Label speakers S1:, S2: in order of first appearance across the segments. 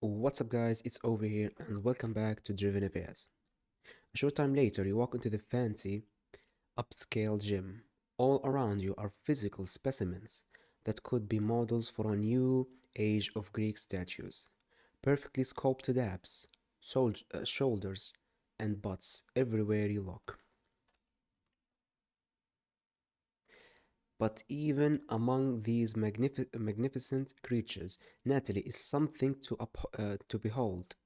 S1: What's up, guys? It's over here, and welcome back to Driven Affairs. A short time later, you walk into the fancy, upscale gym. All around you are physical specimens that could be models for a new age of Greek statues. Perfectly sculpted abs, shoulders, and butts everywhere you look. But even among these magnificent creatures, Natalie is something to behold.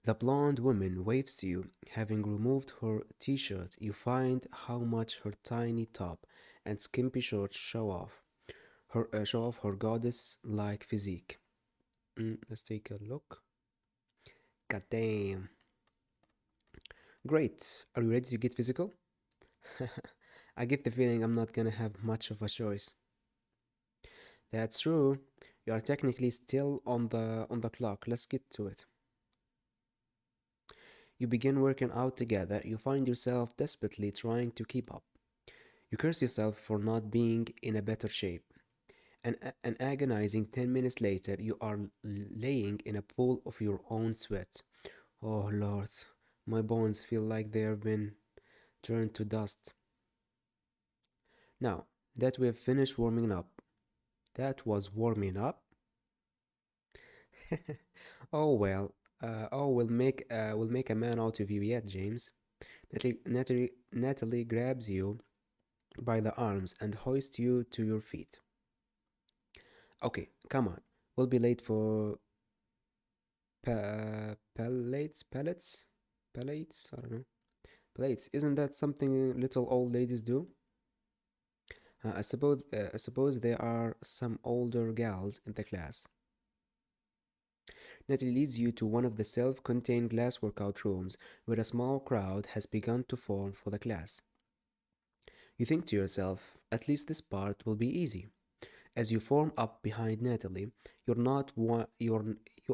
S1: The blonde woman waves to you. Having removed her t-shirt, you find how much her tiny top and skimpy shorts show off her goddess-like physique. Let's take a look. God damn. Great. Are you ready to get physical? I get the feeling I'm not gonna have much of a choice. That's true. You are technically still on the clock. Let's get to it. You begin working out together. You find yourself desperately trying to keep up. You curse yourself for not being in a better shape. An agonizing 10 minutes later, you are laying in a pool of your own sweat. Oh Lord, my bones feel like they've been turned to dust. Now that we have finished warming up, that was warming up? Oh well, we'll make a man out of you yet, James. Natalie grabs you by the arms and hoists you to your feet. Okay, come on. We'll be late for pellets. I don't know. Plates. Isn't that something little old ladies do? I suppose there are some older gals in the class. Natalie leads you to one of the self-contained glass workout rooms where a small crowd has begun to form for the class. You think to yourself, at least this part will be easy. As you form up behind Natalie, you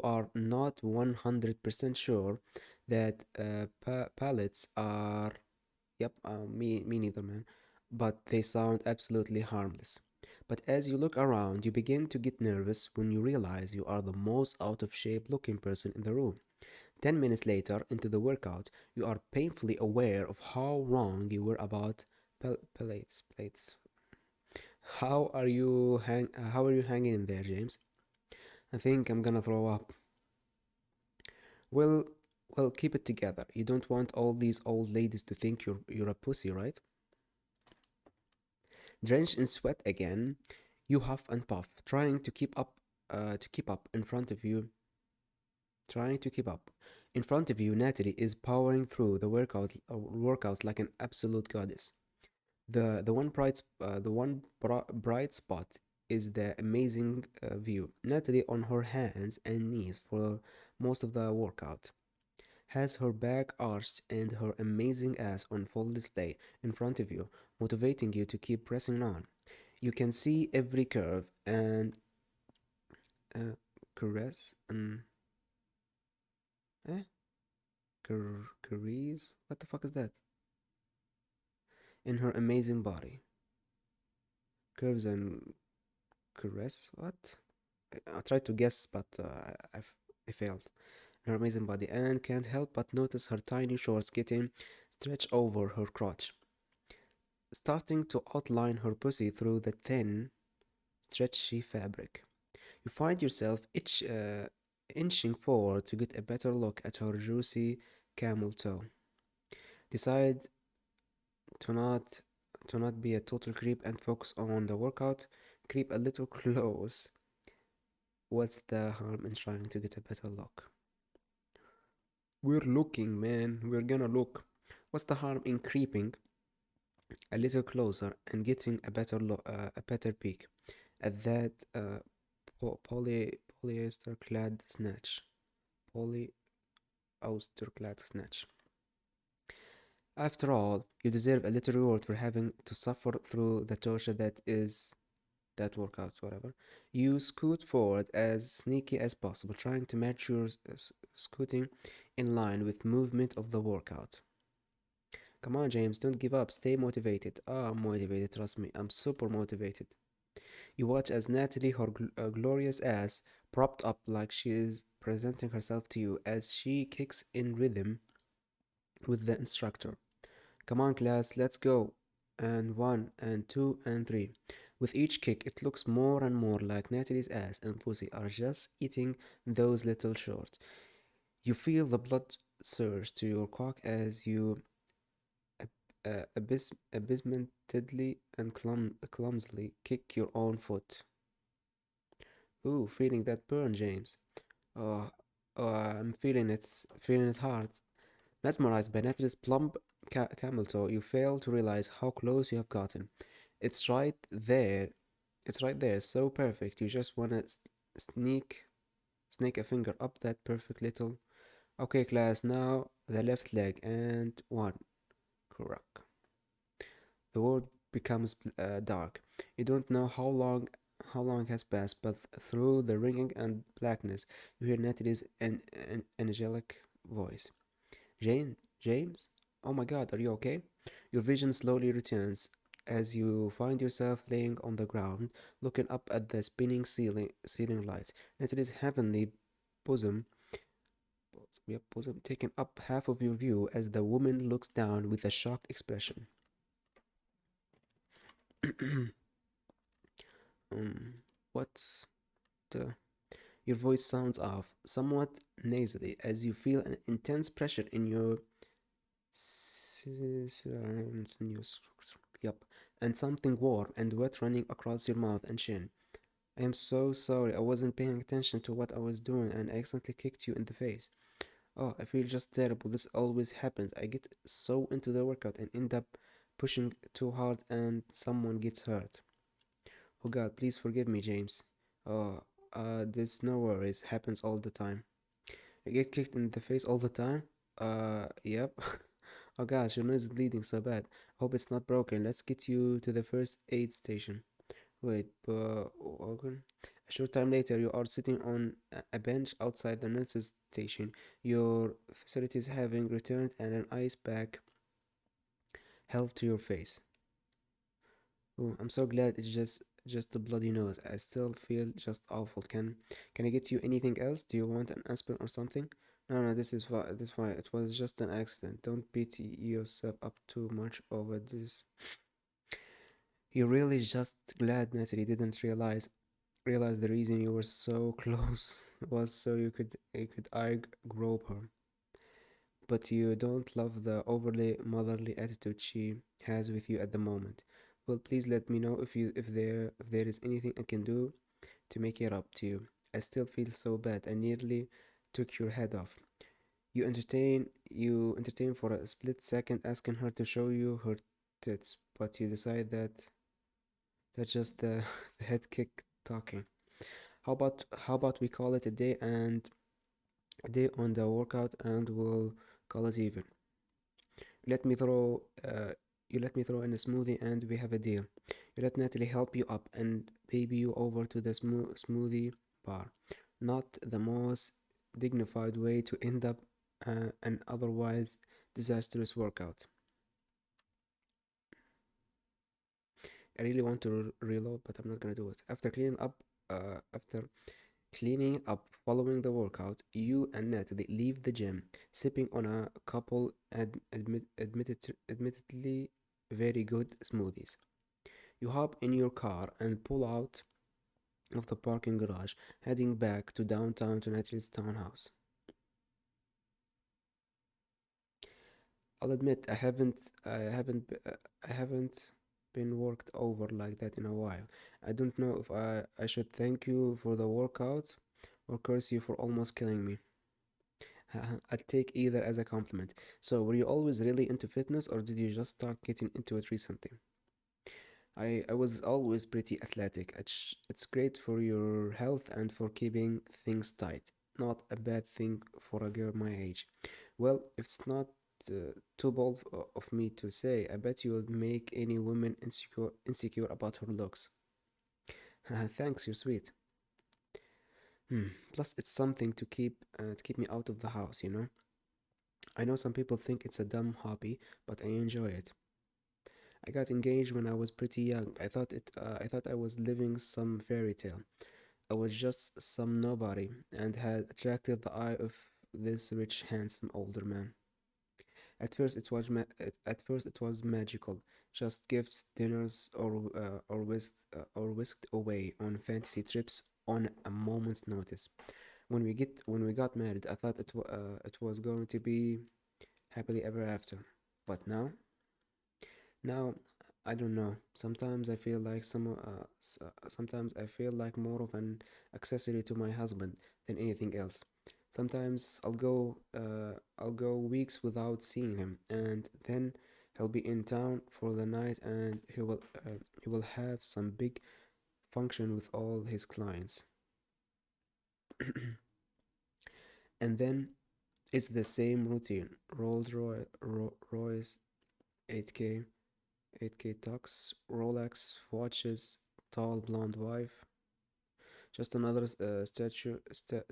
S1: are not 100% sure that pallets are. Yep, me neither, man. But they sound absolutely harmless. But as you look around, you begin to get nervous when you realize you are the most out of shape looking person in the room. 10 minutes later, into the workout, you are painfully aware of how wrong you were about plates. How are you hanging in there, James? I think I'm gonna throw up. Well, well, keep it together. You don't want all these old ladies to think you're a pussy, right? Drenched in sweat again, you huff and puff, trying to keep up in front of you. Trying to keep up. In front of you, Natalie is powering through the workout like an absolute goddess. The one bright spot is the amazing view. Natalie on her hands and knees for most of the workout has her back arched and her amazing ass on full display in front of you, motivating you to keep pressing on. You can see every curve and caress and eh caress. What the fuck is that? In her amazing body, curves and caress. What? I tried to guess, but I failed. In her amazing body, and can't help but notice her tiny shorts getting stretched over her crotch, starting to outline her pussy through the thin, stretchy fabric. You find yourself inching forward to get a better look at her juicy camel toe. Decide to not to not be a total creep and focus on the workout. Creep a little close. What's the harm in trying to get a better look? We're looking, man. We're gonna look. What's the harm in creeping a little closer and getting a better peek at that polyester clad snatch? Polyester clad snatch. After all, you deserve a little reward for having to suffer through the torture that is that workout, whatever. You scoot forward as sneaky as possible, trying to match your scooting in line with movement of the workout. Come on, James, don't give up. Stay motivated. Ah, I'm motivated, trust me. I'm super motivated. You watch as Natalie, her glorious ass, propped up like she is presenting herself to you as she kicks in rhythm with the instructor. Come on, class, let's go. And one, and two, and three. With each kick, it looks more and more like Natalie's ass and pussy are just eating those little shorts. You feel the blood surge to your cock as you abysmally and clumsily kick your own foot. Ooh, feeling that burn, James. Oh, I'm feeling it hard. Mesmerized by Natalie's plump camel toe, you fail to realize how close you have gotten. It's right there. It's right there, so perfect. You just wanna sneak, sneak a finger up that perfect little. Okay, class. Now the left leg and one. Correct. The world becomes dark. You don't know how long has passed, but through the ringing and blackness, you hear Natalie's angelic voice. James? Oh my god, are you okay? Your vision slowly returns as you find yourself laying on the ground, looking up at the spinning ceiling lights. Natalie's heavenly bosom, bosom taking up half of your view as the woman looks down with a shocked expression. um, what the? Your voice sounds off, somewhat nasally, as you feel an intense pressure in your Yup, and something warm and wet running across your mouth and chin. I am so sorry, I wasn't paying attention to what I was doing and I accidentally kicked you in the face. Oh, I feel just terrible. This always happens. I get so into the workout and end up pushing too hard and someone gets hurt. Oh God, please forgive me, James. Oh, this no worries. Happens all the time. I get kicked in the face all the time? Yep. Oh gosh, your nose is bleeding so bad. Hope it's not broken. Let's get you to the first aid station. Wait, but Organ? A short time later, you are sitting on a bench outside the nurse's station. Your facilities having returned and an ice pack held to your face. Oh, I'm so glad it's just the bloody nose. I still feel just awful. Can I get you anything else? Do you want an aspirin or something? No, no, this is fine. This fine. It was just an accident. Don't beat yourself up too much over this. You're really just glad Natalie didn't realize the reason you were so close was so you could eye grope her. But you don't love the overly motherly attitude she has with you at the moment. Well, please let me know if there is anything I can do to make it up to you. I still feel so bad. I nearly took your head off. You entertain for a split second asking her to show you her tits, but you decide that that's just the, the head kick talking. How about we call it a day on the workout and we'll call it even. Let me throw you let me throw in a smoothie and we have a deal. You let Natalie help you up and baby you over to the smoothie bar. Not the most dignified way to end up an otherwise disastrous workout. I really want to reload, but I'm not gonna do it. After cleaning up following the workout, you and Natalie leave the gym, sipping on a couple admittedly very good smoothies. You hop in your car and pull out of the parking garage, heading back to downtown to Natalie's townhouse. I'll admit I haven't been worked over like that in a while. I don't know if I should thank you for the workout or curse you for almost killing me. I'd take either as a compliment. So, were you always really into fitness or did you just start getting into it recently? I was always pretty athletic. It's great for your health and for keeping things tight. Not a bad thing for a girl my age. Well, if it's not too bold of me to say, I bet you would make any woman insecure about her looks. Thanks, you're sweet. Plus, it's something to keep me out of the house, you know? I know some people think it's a dumb hobby, but I enjoy it. I got engaged when I was pretty young. I thought I was living some fairy tale. I was just some nobody and had attracted the eye of this rich, handsome older man. At first it was magical, just gifts, dinners, or whisked away on fantasy trips on a moment's notice. When we got married, I thought it was going to be happily ever after. But now, I don't know. Sometimes I feel like more of an accessory to my husband than anything else. Sometimes I'll go weeks without seeing him, and then he'll be in town for the night, and he will have some big function with all his clients, and then it's the same routine: Royce, 8K, 8K tux, Rolex watches, tall blonde wife. Just another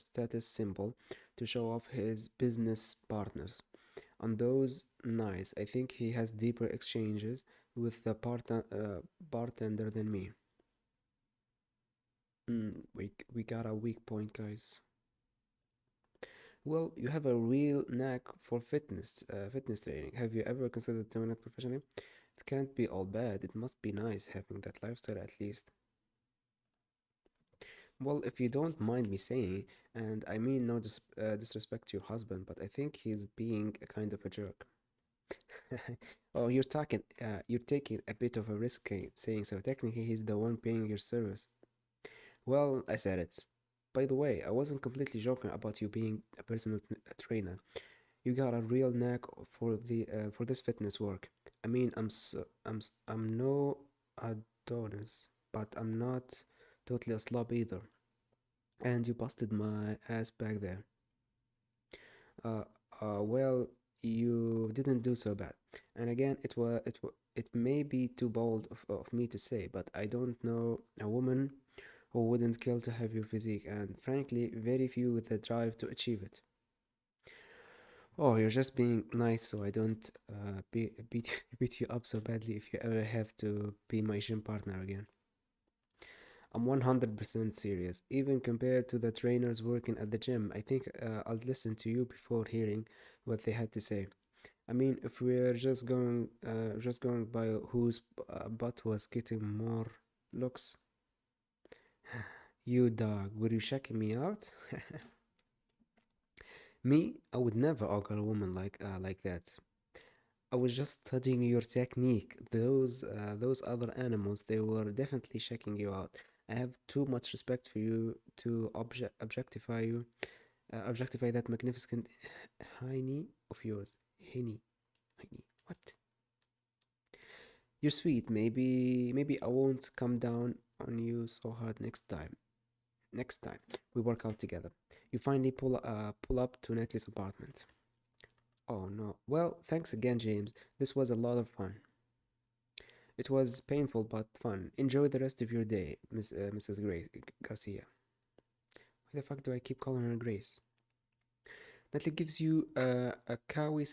S1: status symbol to show off his business partners. On those nights, I think he has deeper exchanges with the bartender than me. We got a weak point, guys. Well, you have a real knack for fitness training. Have you ever considered doing it professionally? It can't be all bad. It must be nice having that lifestyle at least. Well, if you don't mind me saying, and I mean no disrespect to your husband, but I think he's being a kind of a jerk. Oh, you're taking a bit of a risk saying so. Technically, he's the one paying your service. Well, I said it. By the way, I wasn't completely joking about you being a personal trainer. You got a real knack for this fitness work. I mean, I'm no Adonis, but I'm not totally a slob either. And you busted my ass back there. Uh, well, you didn't do so bad. And again, it may be too bold of me to say, but I don't know a woman who wouldn't kill to have your physique, and frankly, very few with the drive to achieve it. Oh, you're just being nice, so I don't beat you up so badly if you ever have to be my gym partner again. I'm 100% serious. Even compared to the trainers working at the gym, I think I'll listen to you before hearing what they had to say. I mean, if we're just going by whose butt was getting more looks, you dog, were you checking me out? Me, I would never ogle a woman like that. I was just studying your technique. Those other animals, they were definitely checking you out. I have too much respect for you to objectify that magnificent hiney of yours. Hiney. What? You're sweet. Maybe I won't come down on you so hard next time. Next time we work out together. You finally pull up to Natalie's apartment. Oh no. Well, thanks again, James. This was a lot of fun. It was painful but fun. Enjoy the rest of your day, Mrs. Grace Garcia. Why the fuck do I keep calling her Grace? Natalie gives you a cowy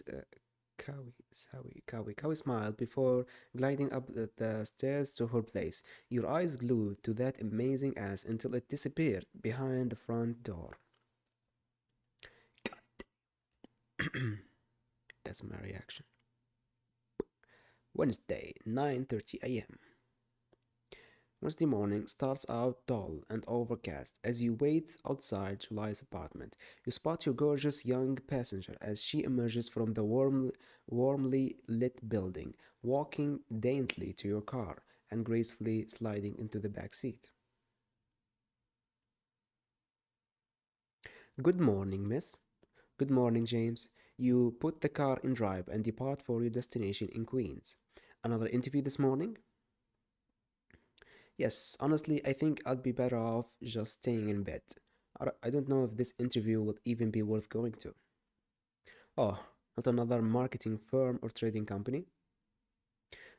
S1: smile before gliding up the stairs to her place, your eyes glued to that amazing ass until it disappeared behind the front door. That's my reaction. Wednesday, 9:30 a.m. Wednesday morning starts out dull and overcast. As you wait outside July's apartment, you spot your gorgeous young passenger as she emerges from the warmly lit building, walking daintily to your car and gracefully sliding into the back seat. Good morning, miss. Good morning, James. You put the car in drive and depart for your destination in Queens. Another interview this morning? Yes, honestly, I think I'd be better off just staying in bed. I don't know if this interview will even be worth going to. Oh, not another marketing firm or trading company?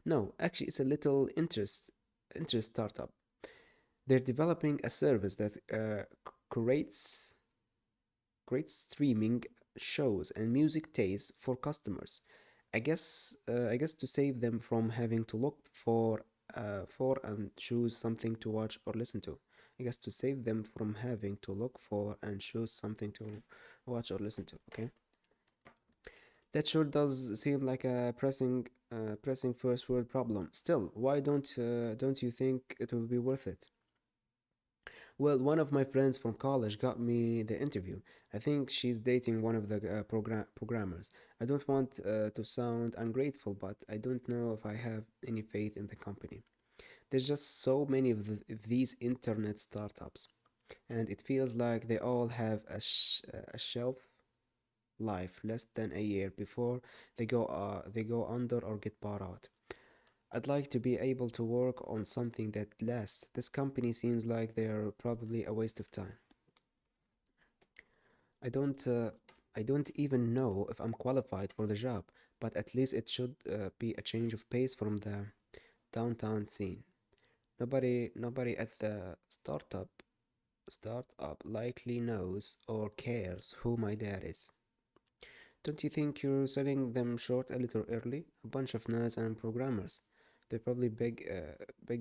S1: No, actually, it's a little interest startup. They're developing a service that creates streaming shows and music tastes for customers. I guess to save them from having to look for and choose something to watch or listen to. I guess to save them from having to look for and choose something to watch or listen to. Okay, that sure does seem like a pressing first world problem. Still, why don't you think it will be worth it? Well, one of my friends from college got me the interview. I think she's dating one of the programmers. I don't want to sound ungrateful, but I don't know if I have any faith in the company. There's just so many of these internet startups, and it feels like they all have a shelf life less than a year before they go under or get bought out. I'd like to be able to work on something that lasts. This company seems like they're probably a waste of time. I don't uh, I don't even know if I'm qualified for the job, but at least it should be a change of pace from the downtown scene. Nobody at the startup likely knows or cares who my dad is. Don't you think you're selling them short a little early? A bunch of nerds and programmers. They probably beg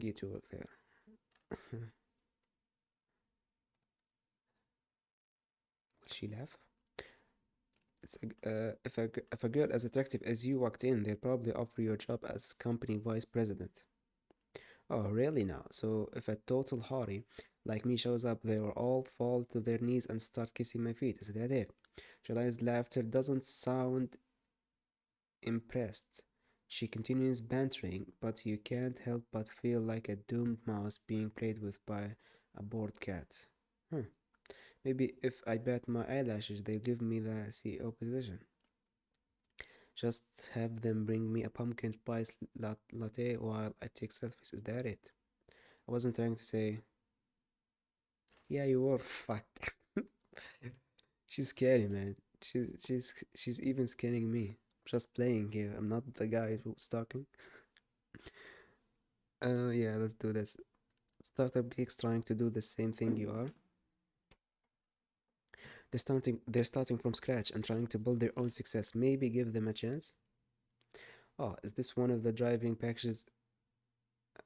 S1: you to work there. Will she laugh? If a girl as attractive as you walked in, they'd probably offer you a job as company vice president. Oh, really now? So if a total hottie like me shows up, they will all fall to their knees and start kissing my feet. Is that it? July's laughter doesn't sound impressed. She continues bantering, but you can't help but feel like a doomed mouse being played with by a bored cat. Huh. Maybe if I bat my eyelashes, they'll give me the CEO position. Just have them bring me a pumpkin spice latte while I take selfies. Is that it? I wasn't trying to say, yeah, you were. Fuck. She's scary, man. She's even scaring me. Just playing here. I'm not the guy who's talking. Yeah, let's do this. Startup geeks trying to do the same thing you are. They're starting from scratch and trying to build their own success. Maybe give them a chance. Oh, is this one of the driving packages?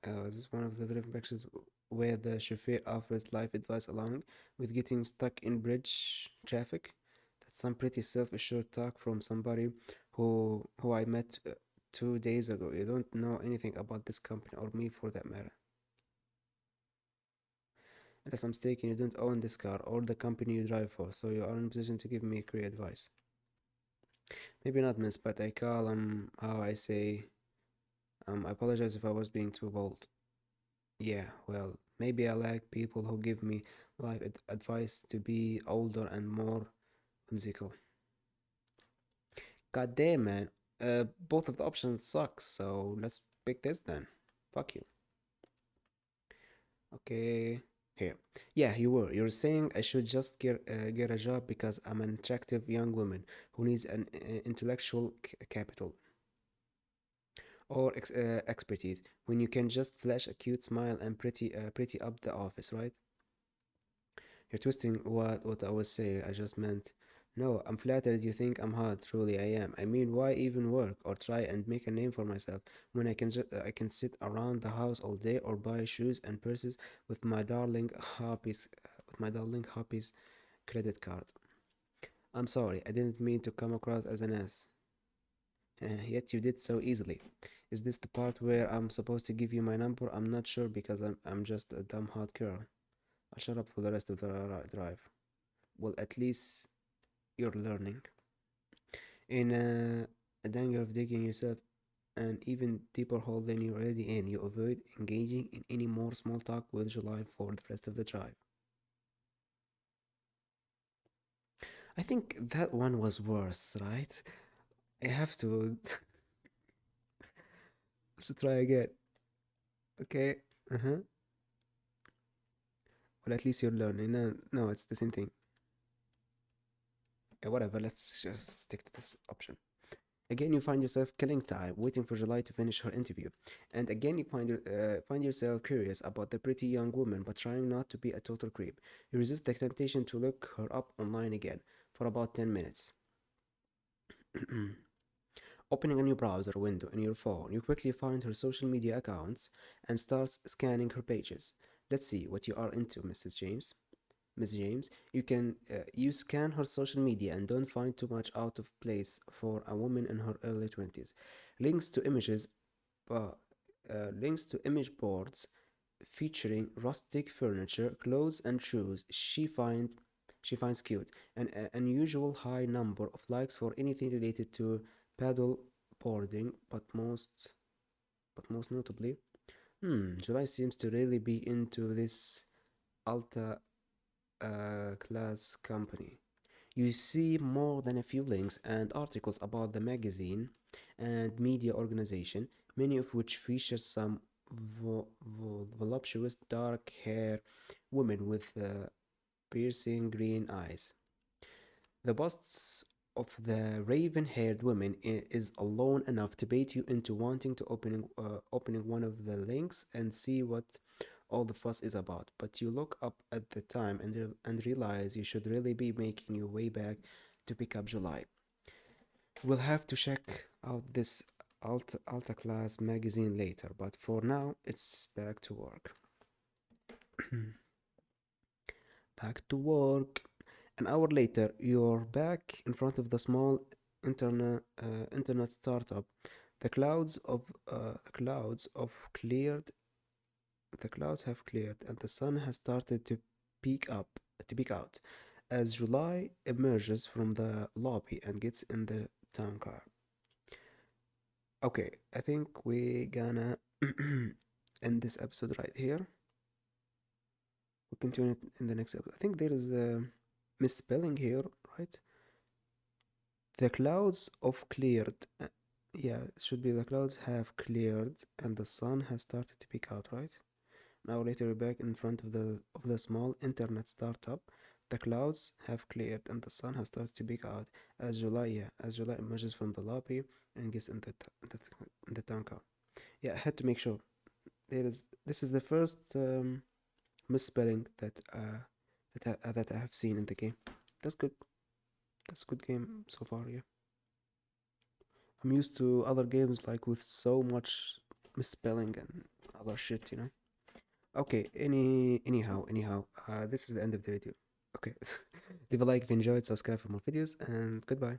S1: Is this one of the driving packages where the chauffeur offers life advice along with getting stuck in bridge traffic? That's some pretty self-assured talk from somebody who I met 2 days ago. You don't know anything about this company or me for that matter. Unless I'm mistaken, you don't own this car or the company you drive for, so you are in a position to give me career advice. Maybe not, miss, but I call how I say I apologize if I was being too bold. Yeah, well, maybe I like people who give me life advice to be older and more whimsical. God damn, man. Both of the options suck, so let's pick this then. Fuck you. Okay. Here. Yeah, you were. You're saying I should just get a job because I'm an attractive young woman who needs an intellectual capital or expertise when you can just flash a cute smile and pretty up the office, right? You're twisting what I was saying. I just meant, no, I'm flattered you think I'm hot. Truly, I am. I mean, why even work or try and make a name for myself when I can sit around the house all day or buy shoes and purses with my darling hobbies credit card. I'm sorry, I didn't mean to come across as an ass. Yet you did so easily. Is this the part where I'm supposed to give you my number? I'm not sure because I'm just a dumb hot girl. I'll shut up for the rest of the drive. Well, at least you're learning. In a danger of digging yourself an even deeper hole than you're already in, you avoid engaging in any more small talk with July for the rest of the drive. I think that one was worse, right? I have to to try again. Okay. Uh-huh. Well, at least you're learning. No, no, it's the same thing. Whatever, let's just stick to this option. Again, you find yourself killing time, waiting for July to finish her interview. And again, you find yourself curious about the pretty young woman, but trying not to be a total creep. You resist the temptation to look her up online again for about 10 minutes. Opening a new browser window in your phone, you quickly find her social media accounts and starts scanning her pages. Let's see what you are into, Mrs. James. Miss James, you scan her social media and don't find too much out of place for a woman in her early 20s. Links to images, uh, links to image boards featuring rustic furniture, clothes, and shoes she finds cute. An unusual high number of likes for anything related to paddle boarding, but most notably, July seems to really be into this alta class company. You see more than a few links and articles about the magazine and media organization, many of which feature some voluptuous dark hair women with piercing green eyes. The busts of the raven-haired women is alone enough to bait you into wanting to opening one of the links and see what all the fuss is about. But you look up at the time and realize you should really be making your way back to pick up July. We'll have to check out this Alta Class magazine later, but for now, it's back to work. Back to work. An hour later, you're back in front of the small internet startup. The clouds of clouds of cleared. The clouds have cleared, and the sun has started to peek out, as July emerges from the lobby and gets in the town car. Okay, I think we gonna end this episode right here. We'll continue it in the next episode. I think there is a misspelling here, right? The clouds of cleared. Yeah, it should be the clouds have cleared and the sun has started to peek out, right? Now later we're back in front of the small internet startup. The clouds have cleared and the sun has started to peek out as July emerges from the lobby and gets in the town car. Yeah, I had to make sure. This is the first misspelling that I have seen in the game. That's good. That's a good game so far. Yeah, I'm used to other games like with so much misspelling and other shit. Okay. Anyhow. This is the end of the video. Okay. Leave a like if you enjoyed. Subscribe for more videos, and goodbye.